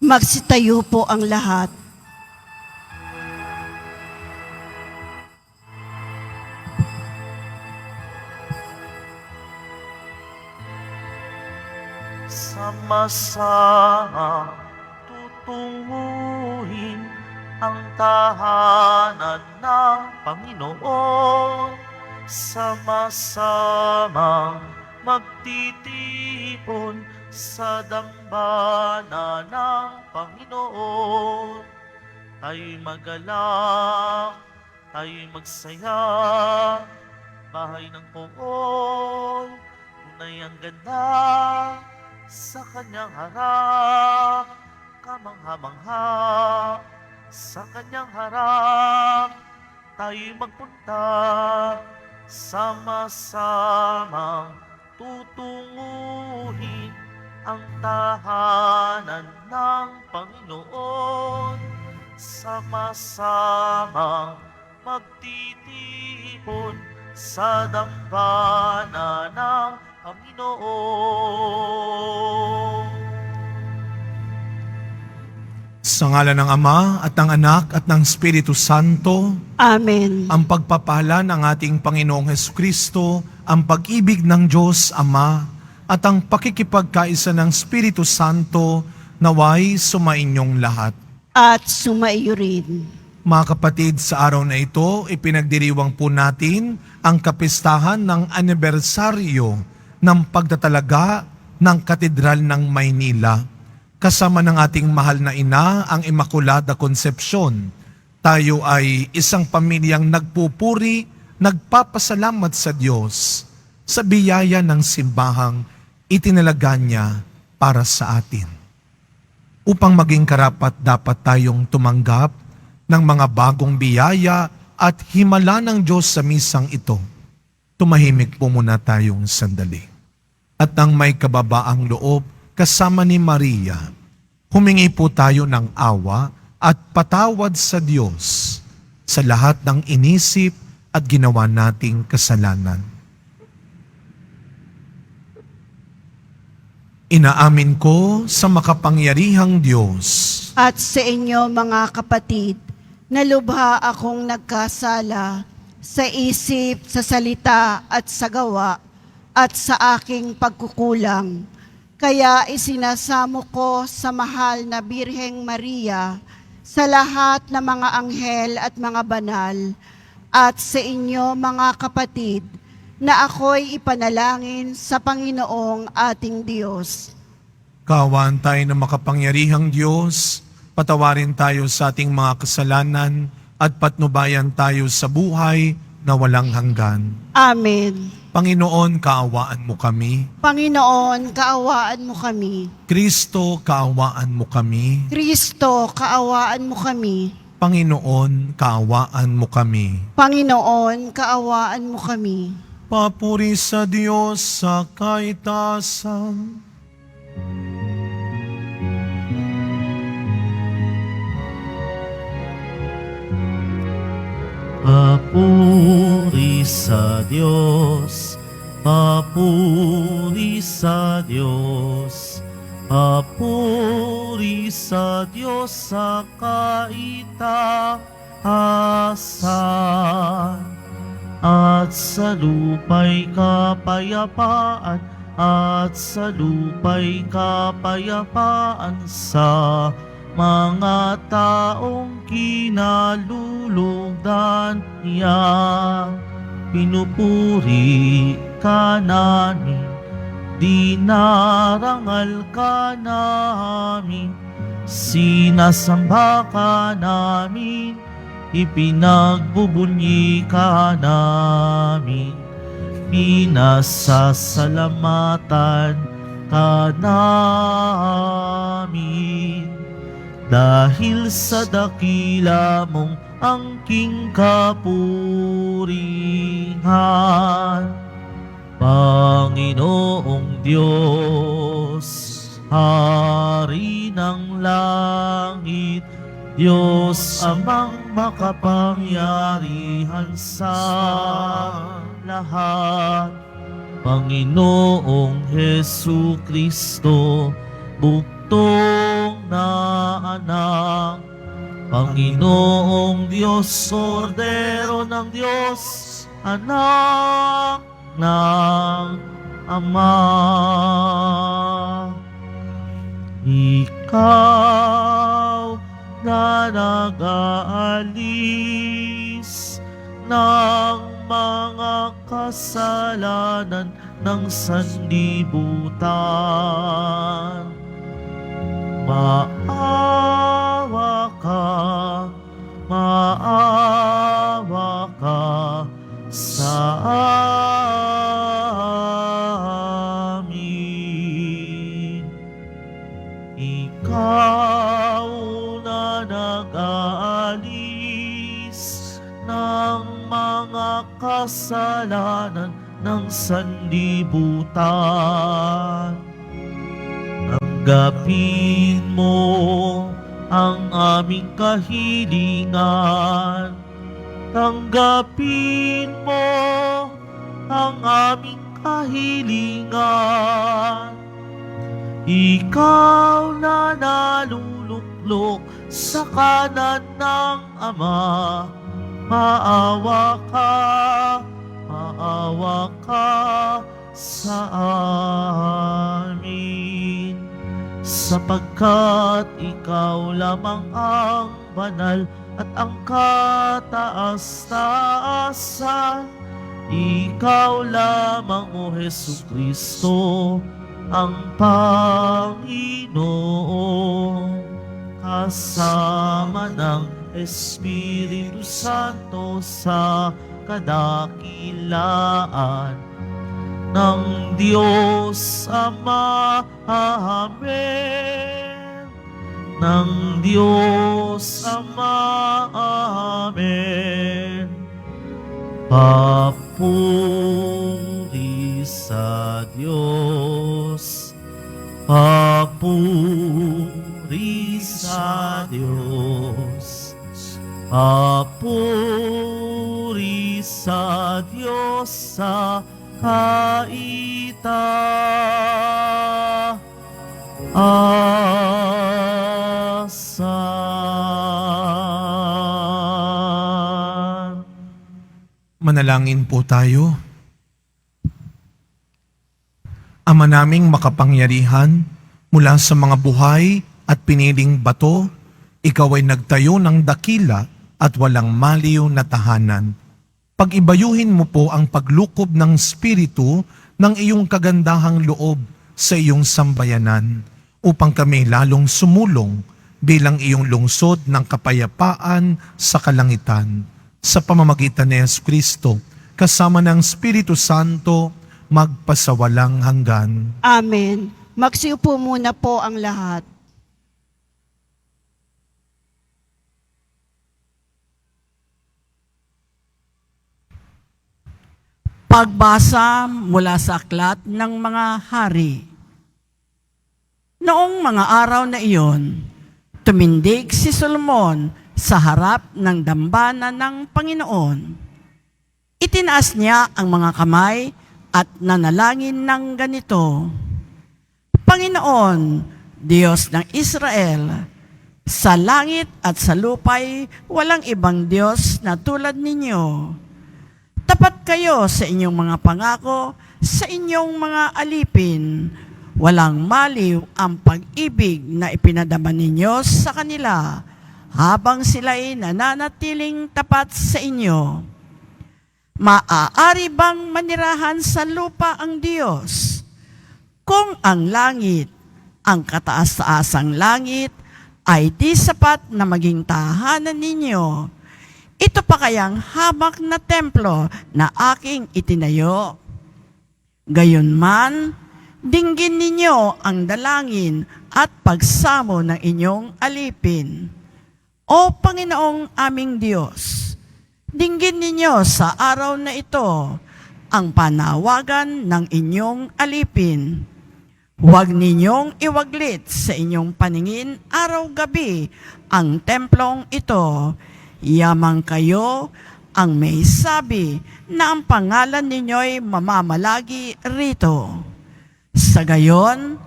Magsitayo po ang lahat. Sama-sama tutunguhin ang tahanan ng Panginoon. Sama-sama magtitipon sa dambana ng Panginoon. Tayo'y magalak, tayo'y magsaya, bahay ng Poon, tunay ang ganda sa kanyang harap, kamangha-mangha sa kanyang harap. Tayo'y magpunta, sama-sama tutunguhin ang tahanan ng Panginoon. Sama-sama magtitipon sa dambana ng Panginoon. Sa ngalan ng Ama at ng Anak at ng Espiritu Santo, Amen. ang pagpapala ng ating Panginoong Hesukristo, ang pag-ibig ng Diyos Ama, at ang pakikipagkaisa ng Espiritu Santo naway sumainyong lahat. At sumaiyo rin. Mga kapatid, sa araw na ito, ipinagdiriwang po natin ang kapistahan ng anibersaryo ng pagtatalaga ng Katedral ng Maynila. Kasama ng ating mahal na ina, ang Immaculada Concepcion. Tayo ay isang pamilyang nagpupuri, nagpapasalamat sa Diyos sa biyaya ng simbahang itinalaga niya para sa atin. Upang maging karapat dapat tayong tumanggap ng mga bagong biyaya at himala ng Diyos sa misang ito. Tumahimik po muna tayong sandali. At nang may kababaang loob, kasama ni Maria, humingi po tayo ng awa at patawad sa Diyos sa lahat ng inisip at ginawa nating kasalanan. Inaamin ko sa makapangyarihang Diyos At sa inyo mga kapatid, na lubha akong nagkasala sa isip, sa salita at sa gawa at sa aking pagkukulang. Kaya isinasamo ko sa mahal na Birheng Maria, sa lahat ng mga anghel at mga banal, at sa inyo mga kapatid, na ako'y ipanalangin sa Panginoong ating Diyos. Kaawaan tayo ng makapangyarihang Diyos, patawarin tayo sa ating mga kasalanan at patnubayan tayo sa buhay na walang hanggan. Amen. Panginoon, kaawaan mo kami. Panginoon, kaawaan mo kami. Kristo, kaawaan mo kami. Kristo, kaawaan mo kami. Panginoon, kaawaan mo kami. Panginoon, kaawaan mo kami. Papuri sa Diyos sa kaitasan. Papuri sa Diyos, papuri sa Diyos, papuri sa Diyos sa kaitaasan. At sa lupa'y kapayapaan, at sa lupa'y kapayapaan sa mga taong kinalulugdan niya. Pinupuri ka namin, dinarangal ka namin, sinasamba ka namin, ipinagbubunyi ka namin, pinasasalamatan ka namin. Dahil sa dakila mong angking kapurihan, Panginoong Diyos, Hari ng langit, Diyos amang makapangyarihan sa lahat, Panginoong Hesukristo, buktong na Panginoong Diyos, Kordero ng Diyos, Anak ng Ama. Ikaw na nag-aalis ng mga kasalanan ng sanlibutan. Maawa ka sa amin. Ikaw na nag-aalis ng mga kasalanan ng sanlibutan. Tanggapin mo ang aming kahilingan. Tanggapin mo ang aming kahilingan. Ikaw na naluluklok sa kanan ng Ama, maawa ka sa amin. Sapagkat ikaw lamang ang banal at ang kataas-taasan. Ikaw lamang, O Jesucristo, ang Panginoon, kasama ng Espiritu Santo sa kadakilaan ng Diyos Ama. Amen. Ng Diyos Ama. Amen. Papuri sa Diyos. Papuri sa Diyos. Papuri sa Diyos sa kaitaasan. Manalangin po tayo. Ama naming makapangyarihan, mula sa mga buhay at piniling bato, ikaw ay nagtayo ng dakila at walang maliw na tahanan. Pag-ibayuhin mo po ang paglukob ng Espiritu ng iyong kagandahang loob sa iyong sambayanan upang kami lalong sumulong bilang iyong lungsod ng kapayapaan sa kalangitan. Sa pamamagitan ni Jesucristo, kasama ng Espiritu Santo, magpasawalang hanggan. Amen. Magsiupo muna po ang lahat. Pagbasa mula sa aklat ng mga hari. Noong mga araw na iyon, tumindig si Solomon sa harap ng dambana ng Panginoon. Itinaas niya ang mga kamay at nanalangin ng ganito: Panginoon, Diyos ng Israel, sa langit at sa lupa'y walang ibang Diyos na tulad ninyo. Tapat kayo sa inyong mga pangako, sa inyong mga alipin. Walang maliw ang pag-ibig na ipinadama ninyo sa kanila habang sila'y nananatiling tapat sa inyo. Maaari bang manirahan sa lupa ang Diyos? Kung ang langit, ang kataas-taasang langit, ay di sapat na maging tahanan ninyo, ito pa kayang hamak na templo na aking itinayo? Gayunman, dinggin ninyo ang dalangin at pagsamo ng inyong alipin. O Panginoong aming Diyos, dinggin ninyo sa araw na ito ang panawagan ng inyong alipin. Huwag ninyong iwaglit sa inyong paningin araw-gabi ang templong ito. Yamang kayo ang may sabi na ang pangalan ninyo'y mamamalagi rito. Sa gayon,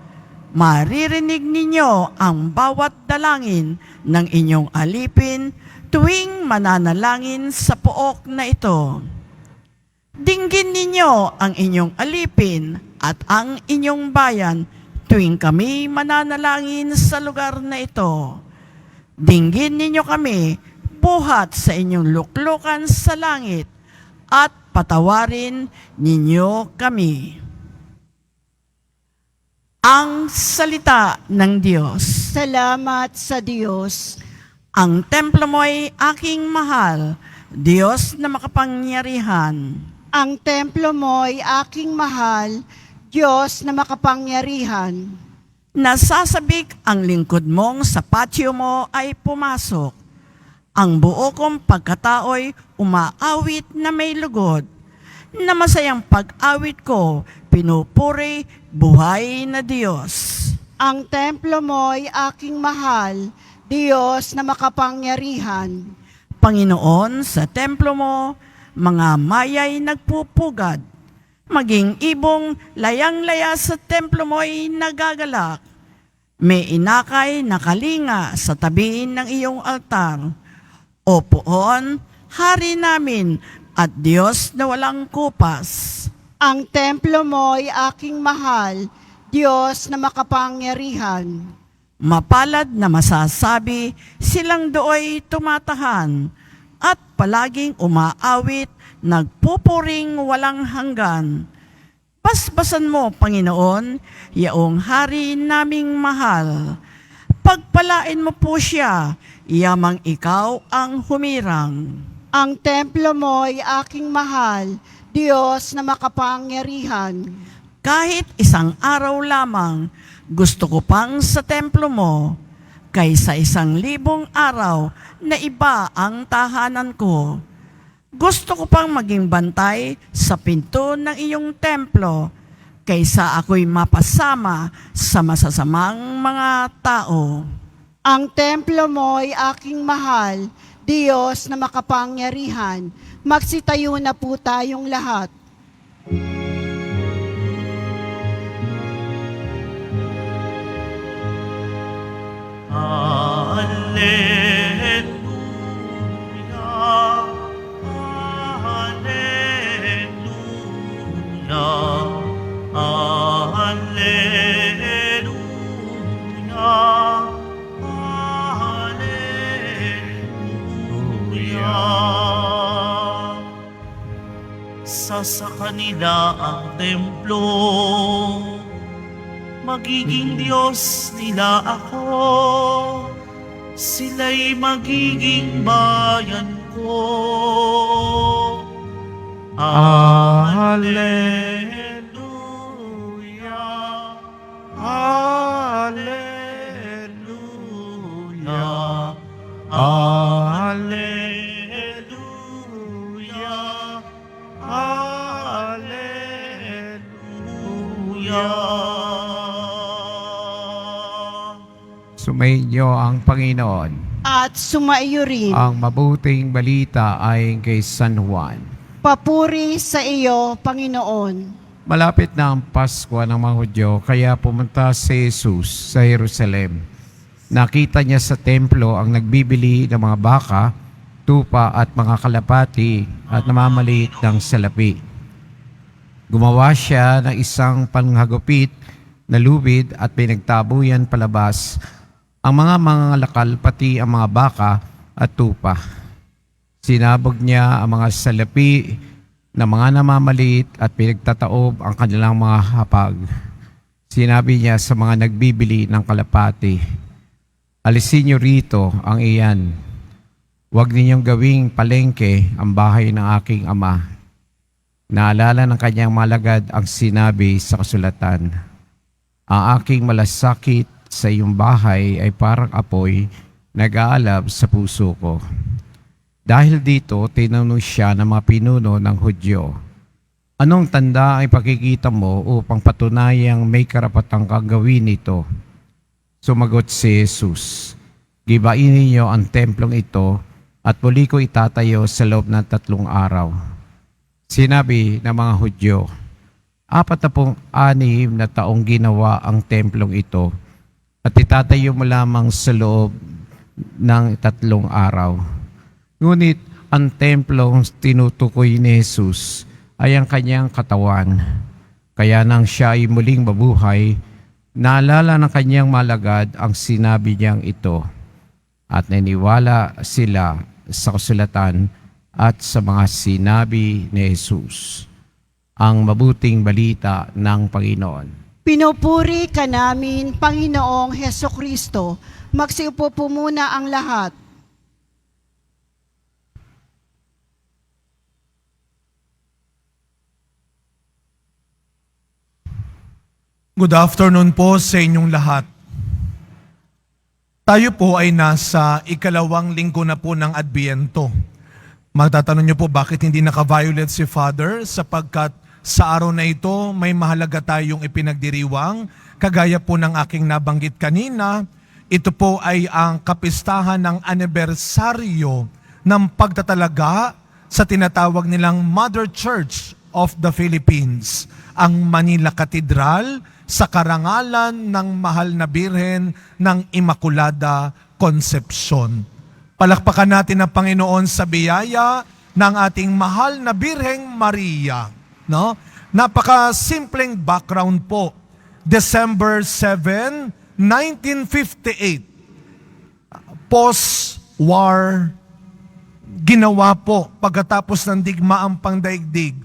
maririnig ninyo ang bawat dalangin ng inyong alipin tuwing mananalangin sa pook na ito. Dinggin ninyo ang inyong alipin at ang inyong bayan tuwing kami mananalangin sa lugar na ito. Dinggin ninyo kami buhat sa inyong luklukan sa langit at patawarin ninyo kami. Ang salita ng Diyos. Salamat sa Diyos. Ang templo mo'y aking mahal, Diyos na makapangyarihan. Ang templo mo'y aking mahal, Diyos na makapangyarihan. Nasasabik ang lingkod mong sa patio mo ay pumasok. Ang buo kong pagkatao'y umaawit na may lugod. Na masayang pag-awit ko, pinupuri buhay na Diyos. Ang templo mo'y aking mahal, Diyos na makapangyarihan. Panginoon, sa templo mo, mga maya'y nagpupugad. Maging ibong layang-laya sa templo mo'y nagagalak. May inakay na kalinga sa tabi ng iyong altar. O poon, hari namin at Diyos na walang kupas. Ang templo mo'y aking mahal, Diyos na makapangyarihan. Mapalad na masasabi, silang dooy tumatahan at palaging umaawit, nagpupuring walang hanggan. Basbasan mo, Panginoon, yaong hari naming mahal. Pagpalain mo po siya, yamang ikaw ang humirang. Ang templo mo'y aking mahal, Diyos na makapangyarihan. Kahit isang araw lamang, gusto ko pang sa templo mo, kaysa 1,000 araw na iba ang tahanan ko. Gusto ko pang maging bantay sa pinto ng iyong templo, kaysa ako'y mapasama sa masasamang mga tao. Ang templo mo'y aking mahal, Diyos na makapangyarihan. Magsitayo na po tayong lahat. Alleluia, alleluia, alleluia, alleluia. Sa kanila ang templo, magiging Diyos nila ako, sila'y magiging bayan ko. Alleluia, alleluia, alleluia, alleluia. Sumainyo ang Panginoon. At sumaiyo rin. Ang mabuting balita ay kay San Juan. Papuri sa iyo, Panginoon. Malapit na ang Pasko ng mga Hudyo, kaya pumunta si Jesus sa Jerusalem. Nakita niya sa templo ang nagbibili ng mga baka, tupa at mga kalapati at namamaliit ng salapi. Gumawa siya ng isang panghagupit na lubid at pinagtabuyan palabas ang mga lakal pati ang mga baka at tupa. Sinabog niya ang mga salapi na mga namamaliit at pinagtataob ang kanilang mga hapag. Sinabi niya sa mga nagbibili ng kalapati, "Alisin niyo rito ang iyan. Huwag ninyong gawing palengke ang bahay ng aking ama." Naalala ng kanyang malagad ang sinabi sa kasulatan, "Ang aking malasakit sa iyong bahay ay parang apoy nag-aalab sa puso ko." Dahil dito, tinanong siya ng mga pinuno ng Hudyo, "Anong tanda ang ipakikita mo upang patunayang may karapatang kang gawin ito?" Sumagot si Jesus, "Gibain ninyo ang templong ito at muli ko itatayo sa loob ng 3 araw." Sinabi ng mga Hudyo, 46 na taong ginawa ang templong ito at itatayo mo lamang sa loob ng 3 araw. Ngunit ang templong tinutukoy ni Jesus ay ang kanyang katawan. Kaya nang siya ay muling mabuhay, naalala ng kanyang malagad ang sinabi niyang ito at naniwala sila sa kasulatan at sa mga sinabi ni Jesus. Ang mabuting balita ng Panginoon. Pinupuri ka namin, Panginoong Heso Kristo. Magsiupo po muna ang lahat. Good afternoon po sa inyong lahat. Tayo po ay nasa 2nd linggo na po ng Adbyento. Magtatanong niyo po bakit hindi naka-violet si Father? Sapagkat sa araw na ito may mahalaga tayong ipinagdiriwang. Kagaya po ng aking nabanggit kanina, ito po ay ang kapistahan ng anibersaryo ng pagtatalaga sa tinatawag nilang Mother Church of the Philippines, ang Manila Cathedral, sa karangalan ng mahal na Birhen ng Immaculada Concepcion. Palakpakan natin ang Panginoon sa biyaya ng ating mahal na Birheng Maria. No? Napaka-simpleng background po. December 7, 1958. Post-war, ginawa po pagkatapos ng digmaang pangdaigdig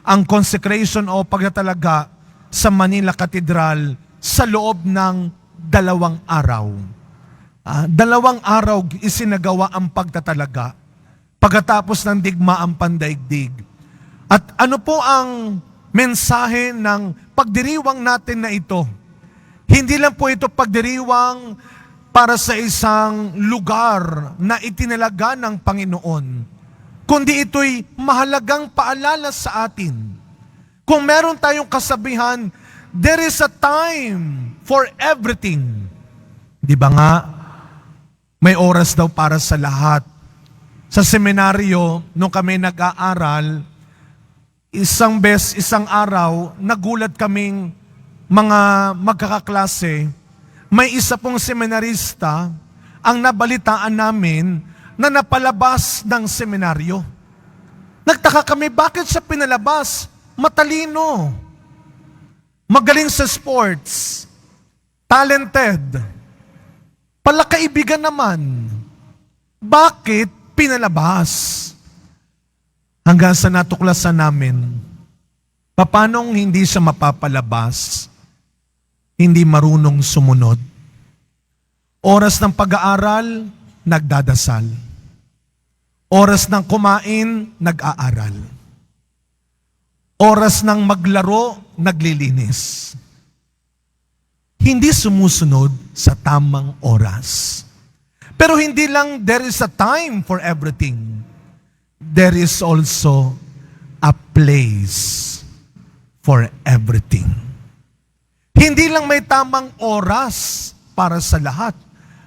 ang consecration o pagtatalaga sa Manila Cathedral sa loob ng 2 araw. 2 araw isinagawa ang pagtatalaga pagkatapos ng digmaang pandaigdig. At ano po ang mensahe ng pagdiriwang natin na ito? Hindi lang po ito pagdiriwang para sa isang lugar na itinalaga ng Panginoon, kundi ito'y mahalagang paalala sa atin. Kung meron tayong kasabihan, there is a time for everything. Di ba nga, may oras daw para sa lahat. Sa seminaryo, nung kami nag-aaral, isang araw, nagulat kaming mga magkakaklase, may isa pong seminarista ang nabalitaan namin na napalabas ng seminaryo. Nagtaka kami, bakit siya pinalabas? Matalino, magaling sa sports, talented, palakaibigan naman. Bakit pinalabas? Hanggang sa natuklasan namin, paanong hindi siya mapapalabas? Hindi marunong sumunod. Oras ng pag-aaral, nagdadasal. Oras ng kumain, nag-aaral. Oras ng maglaro, naglilinis. Hindi sumusunod sa tamang oras. Pero hindi lang there is a time for everything. There is also a place for everything. Hindi lang may tamang oras para sa lahat.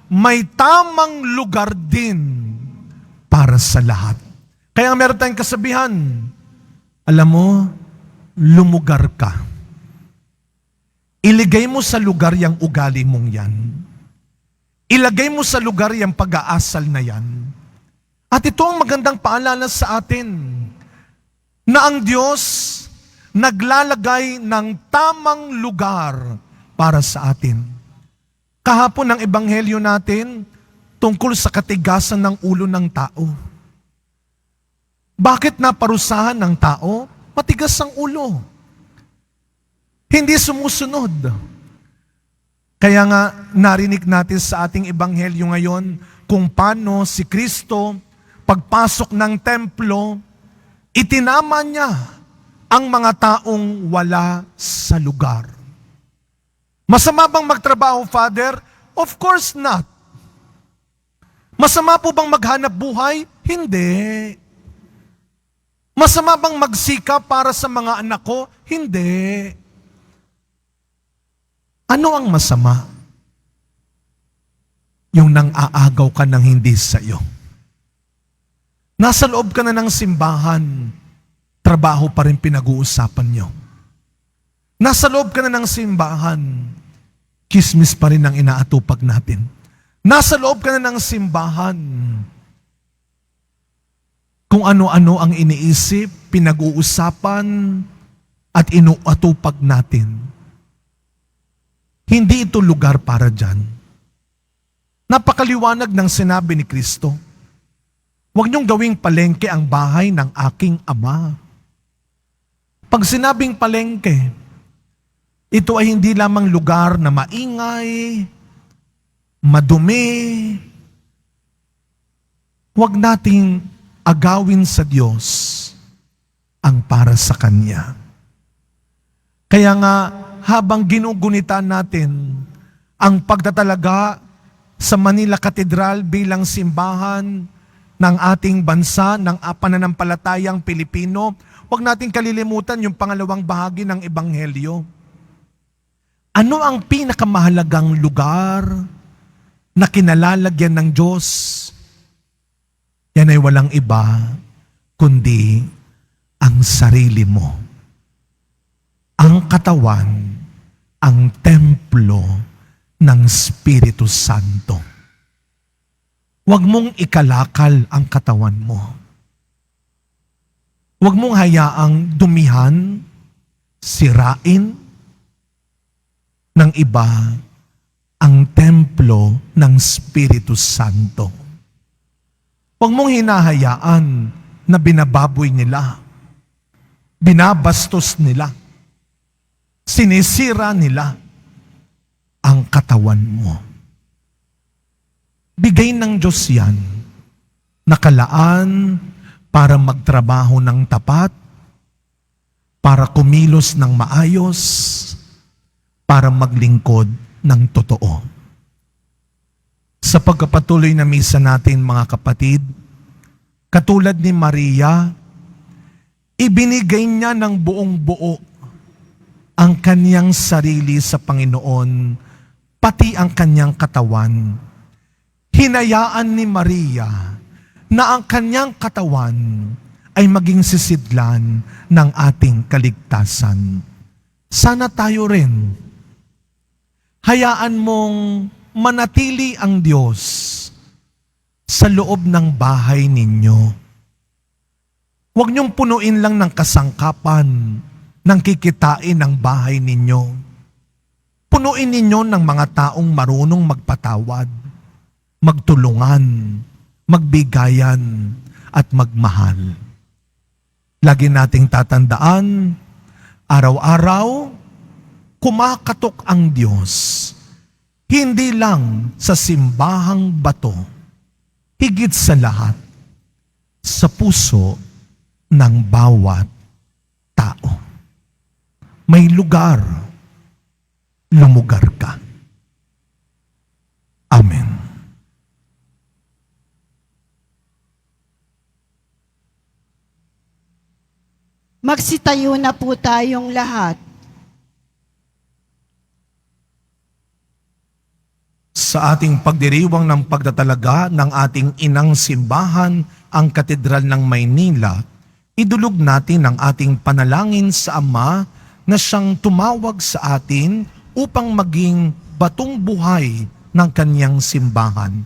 May tamang lugar din para sa lahat. Kaya meron tayong kasabihan, alam mo, lumugar ka. Iligay mo sa lugar yung ugali mong yan. Ilagay mo sa lugar yung pag-aasal na yan. At ito ang magandang paalala sa atin, na ang Diyos naglalagay ng tamang lugar para sa atin. Kahapon ng ebanghelyo natin, tungkol sa katigasan ng ulo ng tao. Bakit naparusahan ng tao? Matigas ang ulo. Hindi sumusunod. Kaya nga narinig natin sa ating ebanghelyo ngayon kung paano si Kristo pagpasok ng templo, itinama niya ang mga taong wala sa lugar. Masama bang magtrabaho, Father? Of course not. Masama po bang maghanap buhay? Hindi. Masama bang magsikap para sa mga anak ko? Hindi. Ano ang masama? Yung nang-aagaw ka ng hindi sa iyo. Nasa loob ka na ng simbahan, trabaho pa rin pinag-uusapan nyo. Nasa loob ka na ng simbahan, kismis pa rin ang inaatupag natin. Nasa loob ka na ng simbahan, kung ano-ano ang iniisip, pinag-uusapan, at inuatupag natin. Hindi ito lugar para dyan. Napakaliwanag ng sinabi ni Kristo. Huwag niyong gawing palengke ang bahay ng aking Ama. Pag sinabing palengke, ito ay hindi lamang lugar na maingay, madumi. Huwag nating agawin sa Diyos ang para sa Kanya. Kaya nga, habang ginugunitan natin ang pagtatalaga sa Manila Cathedral bilang simbahan ng ating bansa, ng pananampalatayang Pilipino, huwag natin kalilimutan yung pangalawang bahagi ng Ebanghelyo. Ano ang pinakamahalagang lugar na kinalalagyan ng Diyos? Yan ay walang iba, kundi ang sarili mo. Ang katawan, ang templo ng Espiritu Santo. Huwag mong ikalakal ang katawan mo. Huwag mong hayaang dumihan, sirain ng iba ang templo ng Espiritu Santo. Huwag mong hinahayaan na binababoy nila, binabastos nila, sinisira nila ang katawan mo. Bigay ng Diyos yan, nakalaan para magtrabaho ng tapat, para kumilos ng maayos, para maglingkod ng totoo. Sa pagkapatuloy na misa natin, mga kapatid, katulad ni Maria, ibinigay niya ng buong buo ang kanyang sarili sa Panginoon, pati ang kanyang katawan. Hinayaan ni Maria na ang kanyang katawan ay maging sisidlan ng ating kaligtasan. Sana tayo rin, hayaan mong manatili ang Diyos sa loob ng bahay ninyo. Huwag niyong punuin lang ng kasangkapan, ng kikitain ng bahay ninyo. Punuin ninyo ng mga taong marunong magpatawad, magtulungan, magbigayan, at magmahal. Lagi nating tatandaan, araw-araw, kumakatok ang Diyos. Hindi lang sa simbahang bato, higit sa lahat, sa puso ng bawat tao. May lugar, lumugar ka. Amen. Magsitayo na po tayong lahat. Sa ating pagdiriwang ng pagtatalaga ng ating inang simbahan, ang Katedral ng Maynila, idulog natin ang ating panalangin sa Ama na siyang tumawag sa atin upang maging batong buhay ng kanyang simbahan.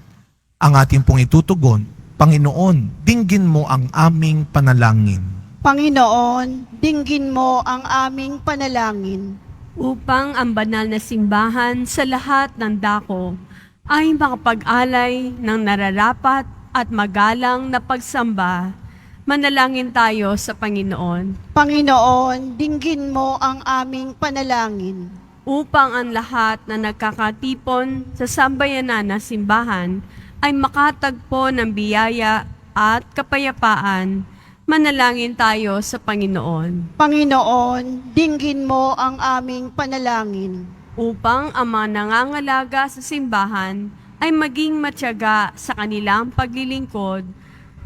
Ang ating pong itutugon, Panginoon, dinggin mo ang aming panalangin. Panginoon, dinggin mo ang aming panalangin. Upang ang banal na simbahan sa lahat ng dako ay makapag-alay ng nararapat at magalang na pagsamba, manalangin tayo sa Panginoon. Panginoon, dinggin mo ang aming panalangin. Upang ang lahat na nagkakatipon sa sambayanan na simbahan ay makatagpo ng biyaya at kapayapaan, manalangin tayo sa Panginoon. Panginoon, dinggin mo ang aming panalangin. Upang ang mga nangangalaga sa simbahan ay maging matyaga sa kanilang paglilingkod,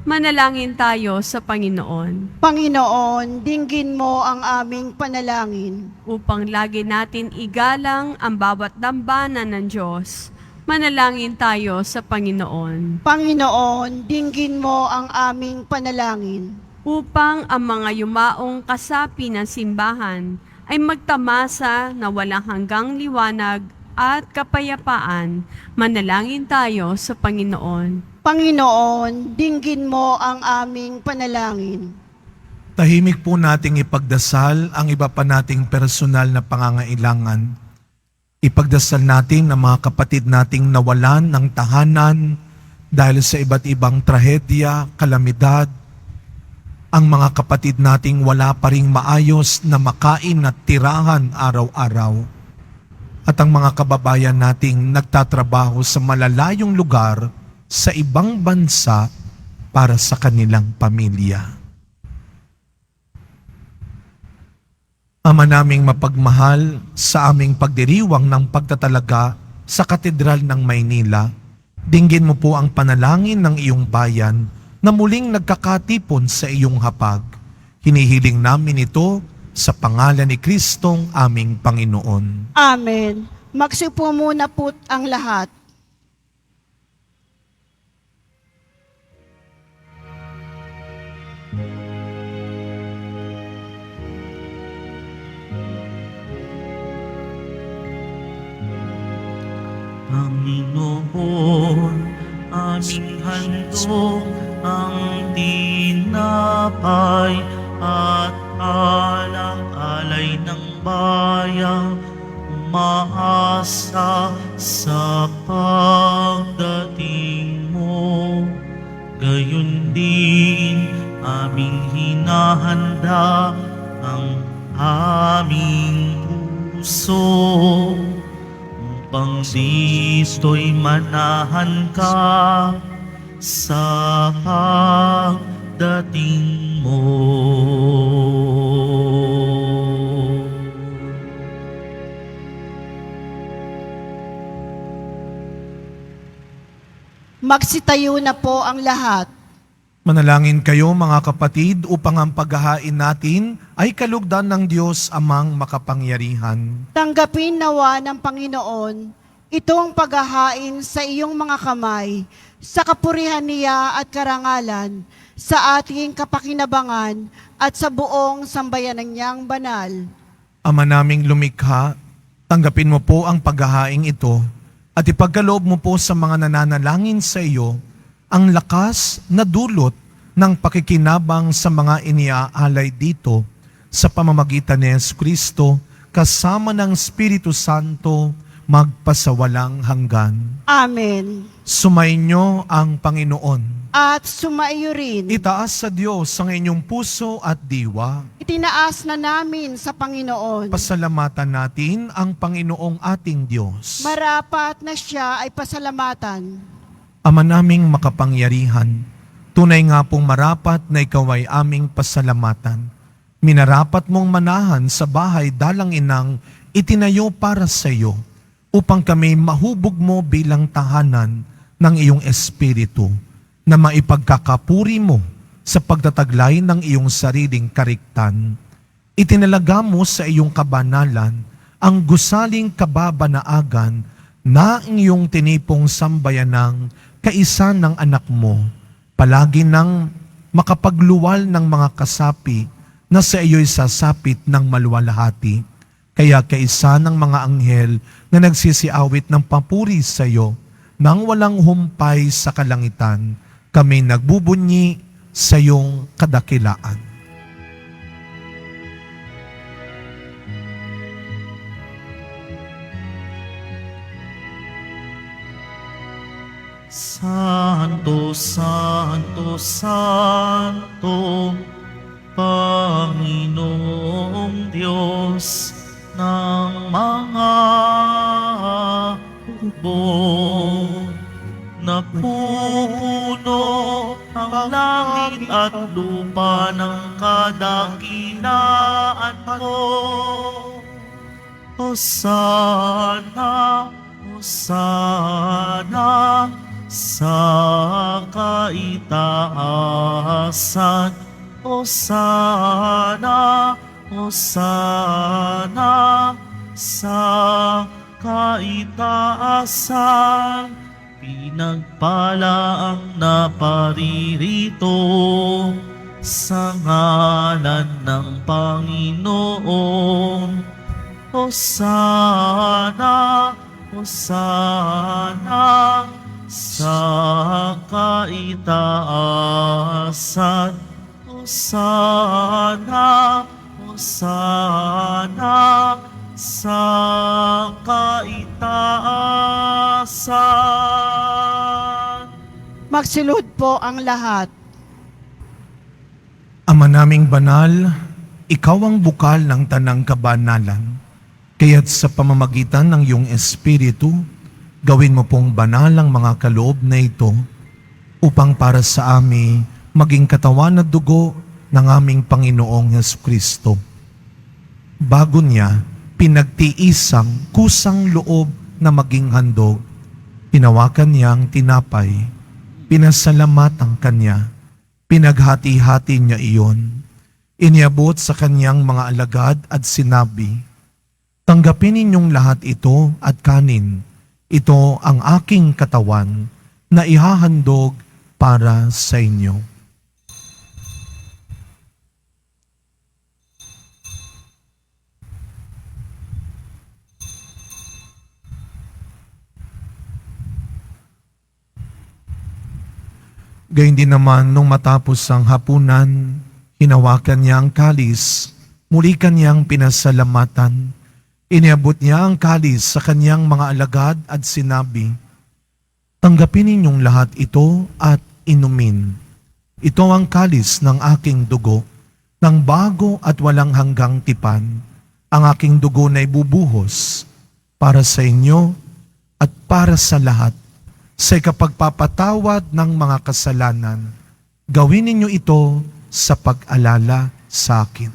manalangin tayo sa Panginoon. Panginoon, dinggin mo ang aming panalangin. Upang lagi natin igalang ang bawat dambana ng Diyos, manalangin tayo sa Panginoon. Panginoon, dinggin mo ang aming panalangin. Upang ang mga yumaong kasapi ng simbahan ay magtamasa na walang hanggang liwanag at kapayapaan. Manalangin tayo sa Panginoon. Panginoon, dinggin mo ang aming panalangin. Tahimik po nating ipagdasal ang iba pa nating personal na pangangailangan. Ipagdasal natin ang mga kapatid nating nawalan ng tahanan dahil sa iba't ibang trahedya, kalamidad. Ang mga kapatid nating wala pa ring maayos na makain at tirahan araw-araw. At ang mga kababayan nating nagtatrabaho sa malalayong lugar sa ibang bansa para sa kanilang pamilya. Ama naming mapagmahal, sa aming pagdiriwang ng pagtatalaga sa Katedral ng Maynila, dinggin mo po ang panalangin ng iyong bayan na muling nagkakatipon sa iyong hapag. Hinihiling namin ito sa pangalan ni Kristong aming Panginoon. Amen. Magsipo muna po ang lahat. Panginoon, aming handog ang tinapay at alang-alay ng bayan, umaasa sa pagdating mo. Gayon din aming hinahanda ang aming puso upang dito'y manahan ka sa pagdating mo. Magsitayo na po ang lahat. Manalangin kayo mga kapatid upang ang paghahain natin ay kalugdan ng Diyos amang makapangyarihan. Tanggapin nawa ng Panginoon itong paghahain sa iyong mga kamay, sa kapurihan niya at karangalan, sa ating kapakinabangan at sa buong sambayanan niyang banal. Ama naming lumikha, tanggapin mo po ang paghahaing ito at ipagkaloob mo po sa mga nananalangin sa iyo ang lakas na dulot ng pakikinabang sa mga iniaalay dito sa pamamagitan ni Jesucristo kasama ng Espiritu Santo magpasawalang hanggan. Amen. Sumainyo ang Panginoon. At sumaiyo rin. Itaas sa Diyos ang inyong puso at diwa. Itinaas na namin sa Panginoon. Pasalamatan natin ang Panginoong ating Diyos. Marapat na siya ay pasalamatan. Ama naming makapangyarihan, tunay nga pong marapat na ikaw ay aming pasalamatan. Minarapat mong manahan sa bahay dalang inang itinayo para sa iyo, upang kami mahubog mo bilang tahanan ng iyong Espiritu, na maipagkakapuri mo sa pagtataglay ng iyong sariling kariktan. Itinalaga mo sa iyong kabanalan ang gusaling kababanaagan na iyong tinipong sambayanang kaisa ng anak mo, palagi nang makapagluwal ng mga kasapi na sa iyo'y sasapit ng maluwalhati. Kaya kaisa ng mga anghel na nagsisiawit ng papuri sa iyo, nang walang humpay sa kalangitan, kami nagbubunyi sa iyong kadakilaan. Santo, Santo, Santo, Panginoong Diyos ng mga hukbo. Napupuno ang langit at lupa ng kadakilaan mo. Hosana, Hosana, sa kaitaasan. Hosana, Hosana, sa kaitaasan. Pinagpala ang naparirito sa ngalan ng Panginoon. Hosana, Hosana, sa kaitaasan. Hosana, Hosana, sa kaitaasan. Magsilud po ang lahat. Ama naming banal, ikaw ang bukal ng tanang kabanalan. Kaya't sa pamamagitan ng iyong Espiritu, gawin mo pong banal ang mga kaloob na ito upang para sa amin maging katawan at dugo ng aming Panginoong Jesucristo. Bago niya, pinagtiisang kusang loob na maging handog. Tinawakan niya ang tinapay, pinasalamat ang kanya, pinaghati-hati niya iyon. Iniabot sa kanyang mga alagad at sinabi, "Tanggapin ninyong lahat ito at kanin. Ito ang aking katawan na ihahandog para sa inyo." Gayun din naman nung matapos ang hapunan, hinawakan niya ang kalis, muli kanyang pinasalamatan. Iniabot niya ang kalis sa kanyang mga alagad at sinabi, "Tanggapin ninyong lahat ito at inumin. Ito ang kalis ng aking dugo, ng bago at walang hanggang tipan. Ang aking dugo na ibubuhos para sa inyo at para sa lahat sa ikapagpapatawad ng mga kasalanan. Gawin ninyo ito sa pag-alala sa akin."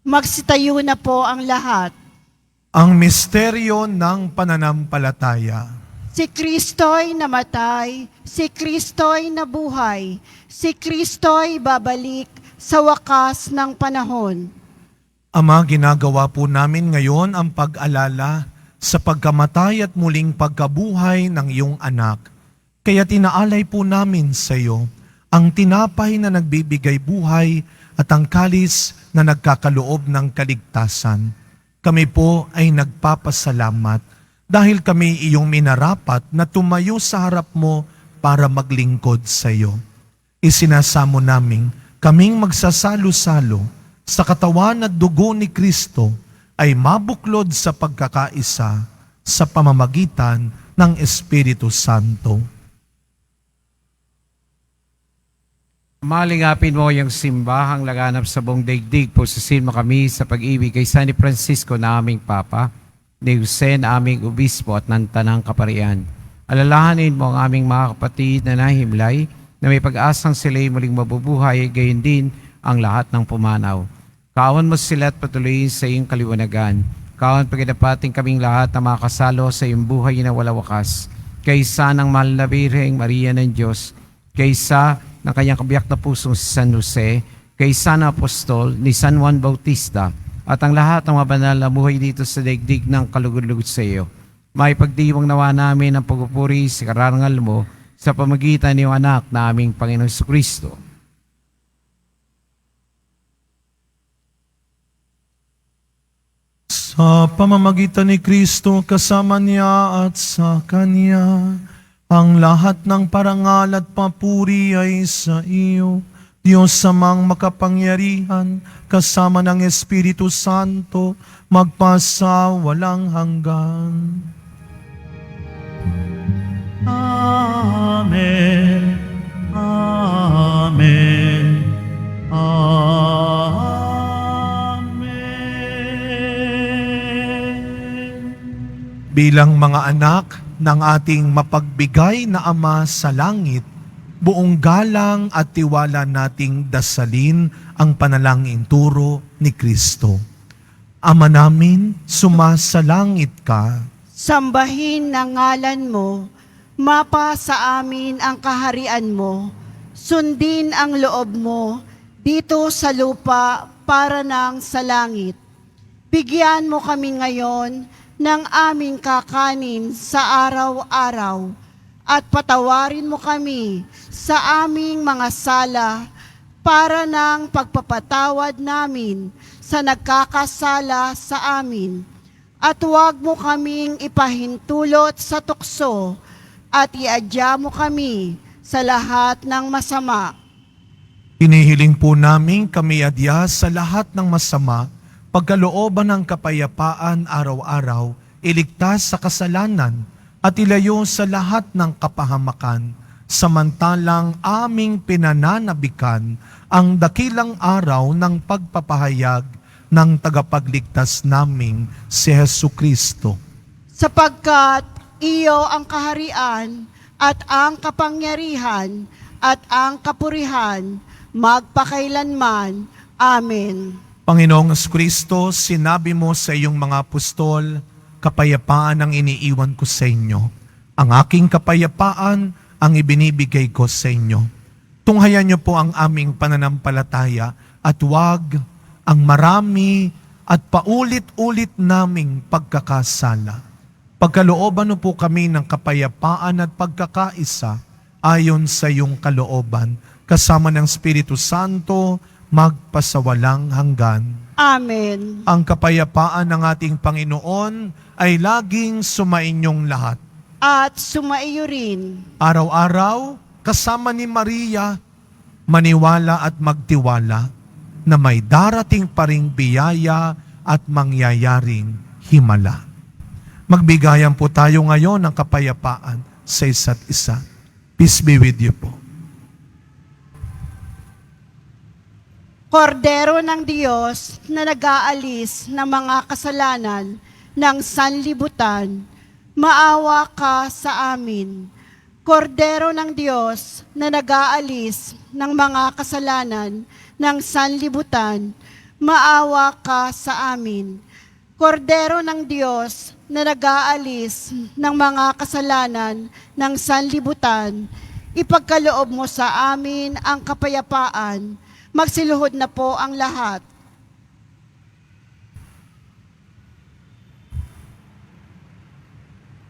Magsitayo na po ang lahat. Ang misteryo ng pananampalataya. Si Kristo'y namatay, si Kristo'y nabuhay, si Kristo'y babalik sa wakas ng panahon. Ama, ginagawa po namin ngayon ang pag-alala sa pagkamatay at muling pagkabuhay ng iyong anak. Kaya tinaalay po namin sa iyo ang tinapay na nagbibigay buhay at ang kalis na nagkakaloob ng kaligtasan. Kami po ay nagpapasalamat dahil kami iyong minarapat na tumayo sa harap mo para maglingkod sa iyo. Isinasamo namin kaming magsasalo-salo sa katawan at dugo ni Kristo ay mabuklod sa pagkakaisa sa pamamagitan ng Espiritu Santo. Malingapin mo yung simbahang laganap sa buong daigdig. Pususin mo kami sa pag-ibig kay San Francisco na aming Papa, ni Jose na aming Obispo at ng Tanang Kaparian. Alalahanin mo ang aming mga kapatid na nahimlay na may pag-asang sila'y muling mabubuhay, gayon din ang lahat ng pumanaw. Kawan mo sila at patuloyin sa iyong kaliwanagan. Kawan pagkadapating kaming lahat na makasalo sa iyong buhay na wala wakas. Kaysa ng mahal na Birheng Maria ng Diyos, kaysa ng kanyang kabiyak na pusong si San Jose, kaysa ng apostol ni San Juan Bautista, at ang lahat ng mga banal na buhay dito sa daigdig ng kalugod-lugod sa iyo. May pagdiwang nawa namin ang pagpupuri sa karangal mo sa pamagitan ng iyong anak na aming Panginoon Jesucristo. Sa pamamagitan ni Kristo, kasama niya at sa Kanya, ang lahat ng parangal at papuri ay sa iyo, Diyos Amang makapangyarihan, kasama ng Espiritu Santo, magpasa walang hanggan. Amen. Amen. Amen. Bilang mga anak ng ating mapagbigay na Ama sa langit, buong galang at tiwala nating dasalin ang panalangin turo ni Kristo. Ama namin, sumasalangit ka. Sambahin ang ngalan mo, mapa sa amin ang kaharian mo, sundin ang loob mo, dito sa lupa para nang sa langit. Bigyan mo kami ngayon ng aming kakanin sa araw-araw at patawarin mo kami sa aming mga sala para ng pagpapatawad namin sa nagkakasala sa amin. At huwag mo kaming ipahintulot sa tukso at iadya mo kami sa lahat ng masama. Hinihiling po namin kami adya sa lahat ng masama, pagkalooban ng kapayapaan araw-araw, iligtas sa kasalanan, at ilayo sa lahat ng kapahamakan, samantalang aming pinananabikan ang dakilang araw ng pagpapahayag ng tagapagligtas naming si Jesucristo. Sapagkat iyo ang kaharian at ang kapangyarihan at ang kapurihan magpakailanman. Amen. Panginoong Kristo, sinabi mo sa iyong mga apostol, kapayapaan ang iniiwan ko sa inyo. Ang aking kapayapaan ang ibinibigay ko sa inyo. Tunghayan niyo po ang aming pananampalataya at huwag ang marami at paulit-ulit naming pagkakasala. Pagkalooban mo po kami ng kapayapaan at pagkakaisa ayon sa iyong kalooban, kasama ng Espiritu Santo, magpasawalang hanggan. Amen. Ang kapayapaan ng ating Panginoon ay laging sumainyong lahat. At sumaiyo rin. Araw-araw, kasama ni Maria, maniwala at magtiwala na may darating pa ring biyaya at mangyayaring himala. Magbigayan po tayo ngayon ng kapayapaan sa isa't isa. Peace be with you po. Kordero ng Diyos na nag-aalis ng mga kasalanan ng sanlibutan, maawa ka sa amin. Kordero ng Diyos na nag-aalis ng mga kasalanan ng sanlibutan, maawa ka sa amin. Kordero ng Diyos na nag-aalis ng mga kasalanan ng sanlibutan, ipagkaloob mo sa amin ang kapayapaan. Magsiluhod na po ang lahat.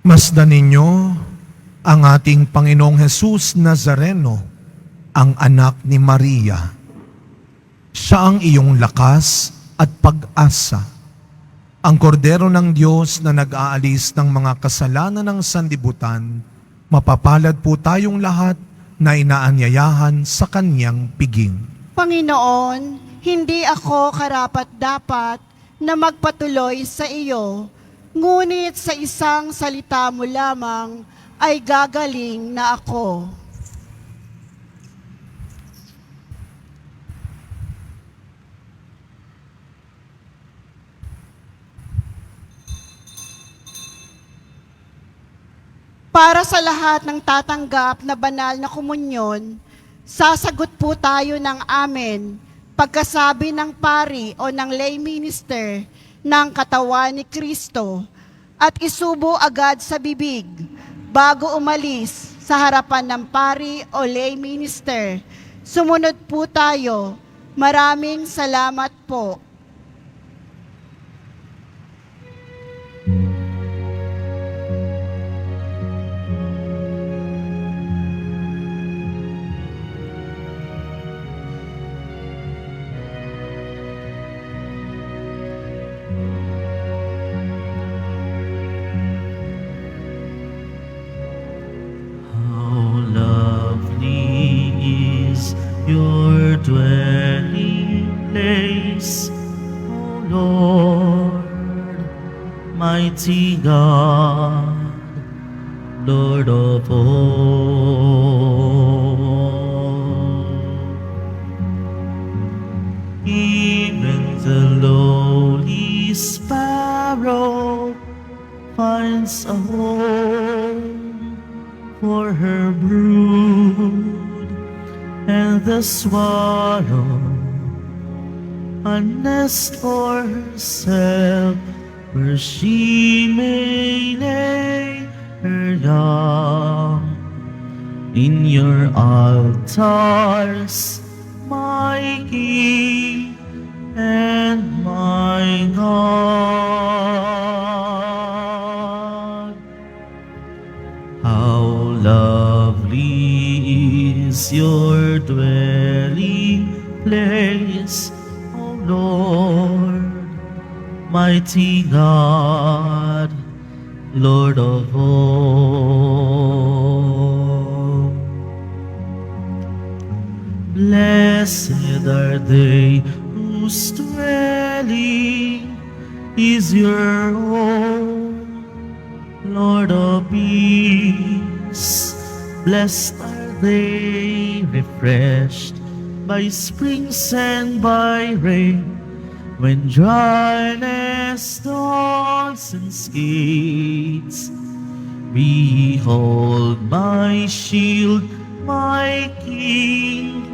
Masdan ninyo ang ating Panginoong Hesus Nazareno, ang anak ni Maria. Siya ang iyong lakas at pag-asa. Ang kordero ng Diyos na nag-aalis ng mga kasalanan ng sanlibutan, mapapalad po tayong lahat na inaanyayahan sa kanyang piging. Panginoon, hindi ako karapat-dapat na magpatuloy sa iyo, ngunit sa isang salita mo lamang ay gagaling na ako. Para sa lahat ng tatanggap na banal na komunyon, sasagot po tayo ng amen pagkasabi ng pari o ng lay minister ng katawan ni Kristo at isubo agad sa bibig bago umalis sa harapan ng pari o lay minister. Sumunod po tayo. Maraming salamat po. Your dwelling place, O Lord, mighty God, Lord of all. Even the lowly sparrow finds a home for her brood, and the swallow a nest for herself where she may lay her young. In your altars, my King, dwelling place, O Lord, mighty God, Lord of all. Blessed are they whose dwelling is your home, Lord of peace. Blessed are they refreshed by springs and by rain, when dryness dawns and skates. Behold my shield, my King,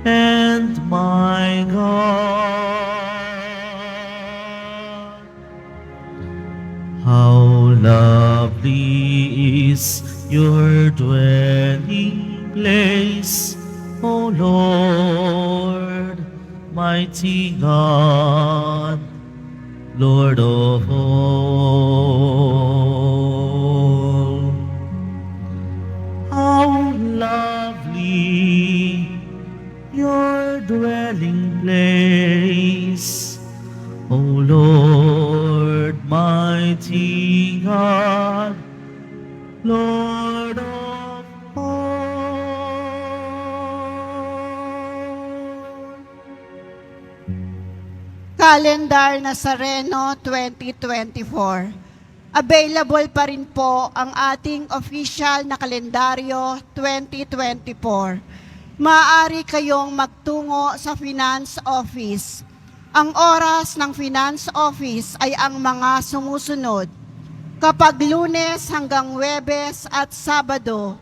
and my God. How lovely is your dwelling place, O Lord, mighty God, Lord of all. How lovely your dwelling place, O Lord, mighty God, Lord of all. Calendar Nazareno 2024. Available pa rin po ang ating official na kalendaryo 2024. Maaari kayong magtungo sa Finance Office. Ang oras ng Finance Office ay ang mga sumusunod. Kapag Lunes hanggang Huwebes at Sabado,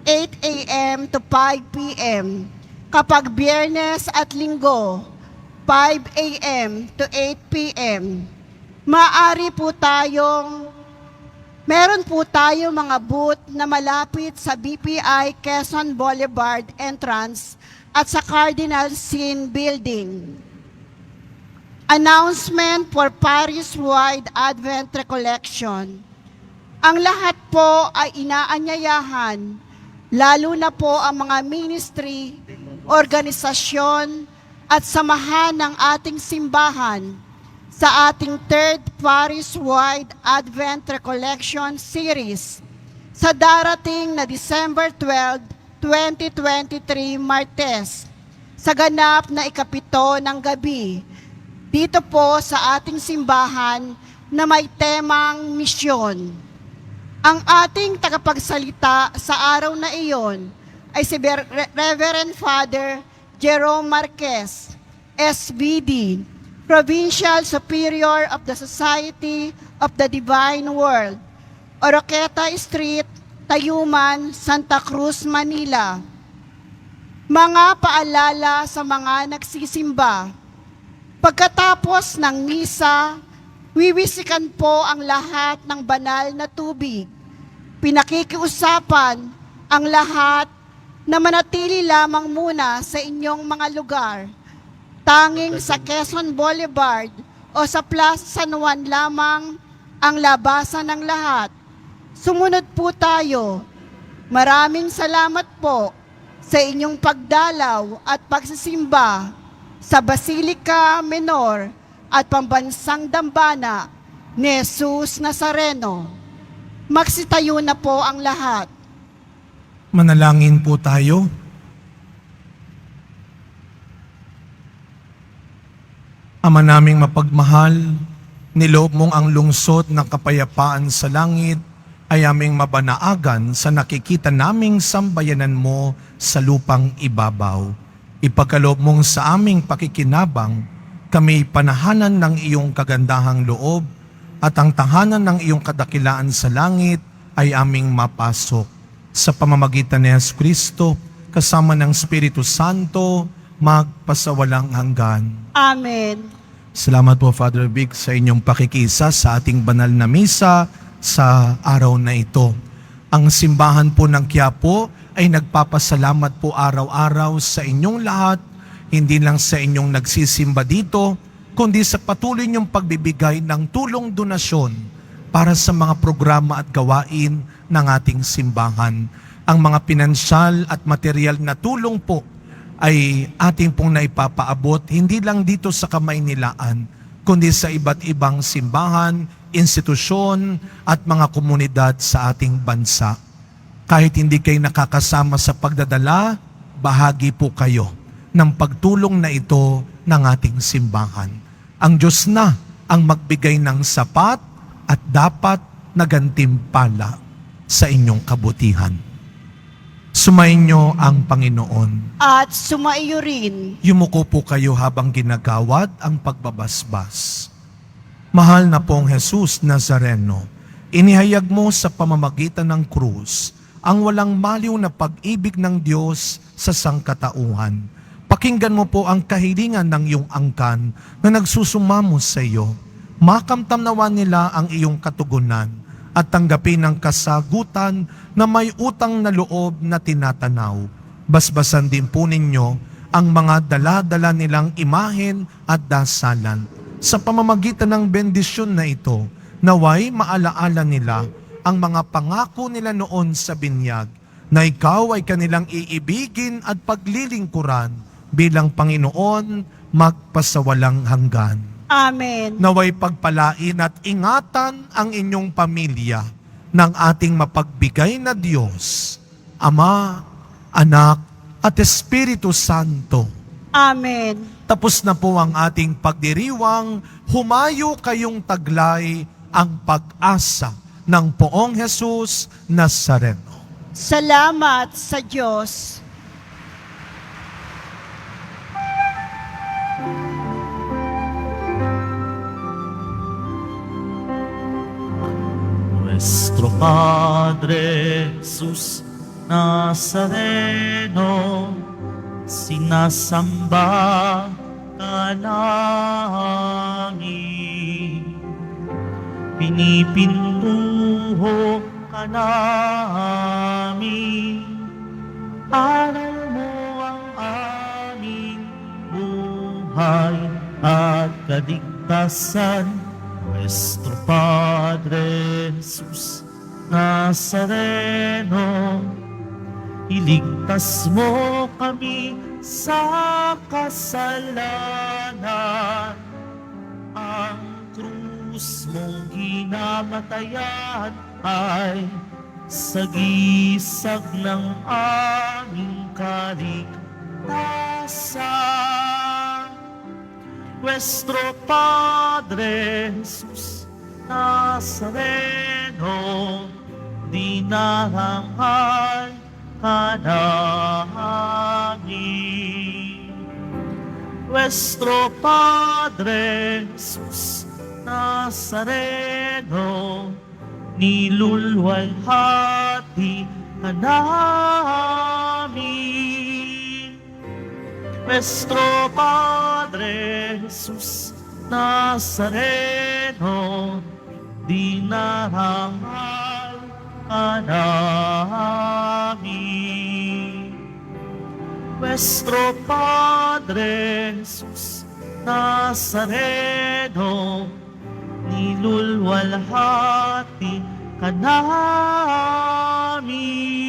8 a.m. to 5 p.m. Kapag Biyernes at Linggo, 5 a.m. to 8 p.m. Meron po tayong mga booth na malapit sa BPI Quezon Boulevard entrance at sa Cardinal Sin Building. Announcement for Paris-wide Advent Recollection. Ang lahat po ay inaanyayahan, lalo na po ang mga ministry, organisasyon, at samahan ng ating simbahan sa ating third Paris-wide Advent Recollection Series sa darating na December 12, 2023, Martes, sa ganap na ikapito ng gabi, dito po sa ating simbahan na may temang misyon. Ang ating tagapagsalita sa araw na iyon ay si Reverend Father Jerome Marquez, SBD, Provincial Superior of the Society of the Divine World, Oroqueta Street, Tayuman, Santa Cruz, Manila. Mga paalala sa mga nagsisimba. Pagkatapos ng misa, wiwisikan po ang lahat ng banal na tubig. Pinakikiusapan ang lahat na manatili lamang muna sa inyong mga lugar. Tanging sa Quezon Boulevard o sa Plaza San Juan lamang ang labasan ng lahat. Sumunod po tayo. Maraming salamat po sa inyong pagdalaw at pagsisimba sa Basilica Menor at Pambansang Dambana ni Jesus Nazareno. Magsitayo na po ang lahat. Manalangin po tayo. Ama naming mapagmahal, niloob mong ang lungsod ng kapayapaan sa langit ay aming mabanaagan sa nakikita naming sambayanan mo sa lupang ibabaw. Ipagkaloob mong sa aming pakikinabang, kami panahanan ng iyong kagandahang loob at ang tahanan ng iyong kadakilaan sa langit ay aming mapasok. Sa pamamagitan ni Jesucristo, kasama ng Espiritu Santo, magpasawalang hanggan. Amen. Salamat po, Father Vic, sa inyong pakikisa sa ating banal na misa sa araw na ito. Ang simbahan po ng Quiapo ay nagpapasalamat po araw-araw sa inyong lahat, hindi lang sa inyong nagsisimba dito, kundi sa patuloy niyong pagbibigay ng tulong donasyon para sa mga programa at gawain ng ating simbahan. Ang mga pinansyal at material na tulong po ay ating pong naipapaabot hindi lang dito sa Kamaynilaan, kundi sa iba't ibang simbahan, institusyon at mga komunidad sa ating bansa. Kahit hindi kayo nakakasama sa pagdadala, bahagi po kayo ng pagtulong na ito ng ating simbahan. Ang Diyos na ang magbigay ng sapat at dapat na gantimpala sa inyong kabutihan. Sumainyo ang Panginoon. At sumaiyo rin. Yumuko po kayo habang ginagawad ang pagbabasbas. Mahal na pong Jesus Nazareno, inihayag mo sa pamamagitan ng krus ang walang maliw na pag-ibig ng Diyos sa sangkatauhan. Pakinggan mo po ang kahilingan ng iyong angkan na nagsusumamo sa iyo. Makamtam nawa nila ang iyong katugunan at tanggapin ang kasagutan na may utang na loob na tinatanaw. Basbasan din po ninyo ang mga dala-dala nilang imahen at dasalan. Sa pamamagitan ng bendisyon na ito, naway maalaala nila ang mga pangako nila noon sa binyag na ikaw ay kanilang iibigin at paglilingkuran bilang Panginoon magpasawalang hanggan. Amen. Naway pagpalain at ingatan ang inyong pamilya ng ating mapagbigay na Diyos, Ama, Anak, at Espiritu Santo. Amen. Tapos na po ang ating pagdiriwang, humayo kayong taglay ang pag-asa ng Poong Jesus Nazareno. Salamat sa Diyos. Nuestro Padre Jesus Nazareno, sinasamba ka namin, pinipintuho ka namin, aral mo ang aming buhay at kaligtasan. Nuestro Padre Jesus Nazareno, iligtas mo kami sa kasalanan. Ang krus mong ginamatayan ay sagisag ng aming kaligtasan. Nuestro Padre Jesus Nazareno, dinarangal ka namin. Nuestro Padre Jesus Nazareno, nilulwalhati ka namin. Nuestro Padre Jesus Nazareno, dinarangal ka namin. Nuestro Padre Jesus Nazareno, nilulwalhati ka namin.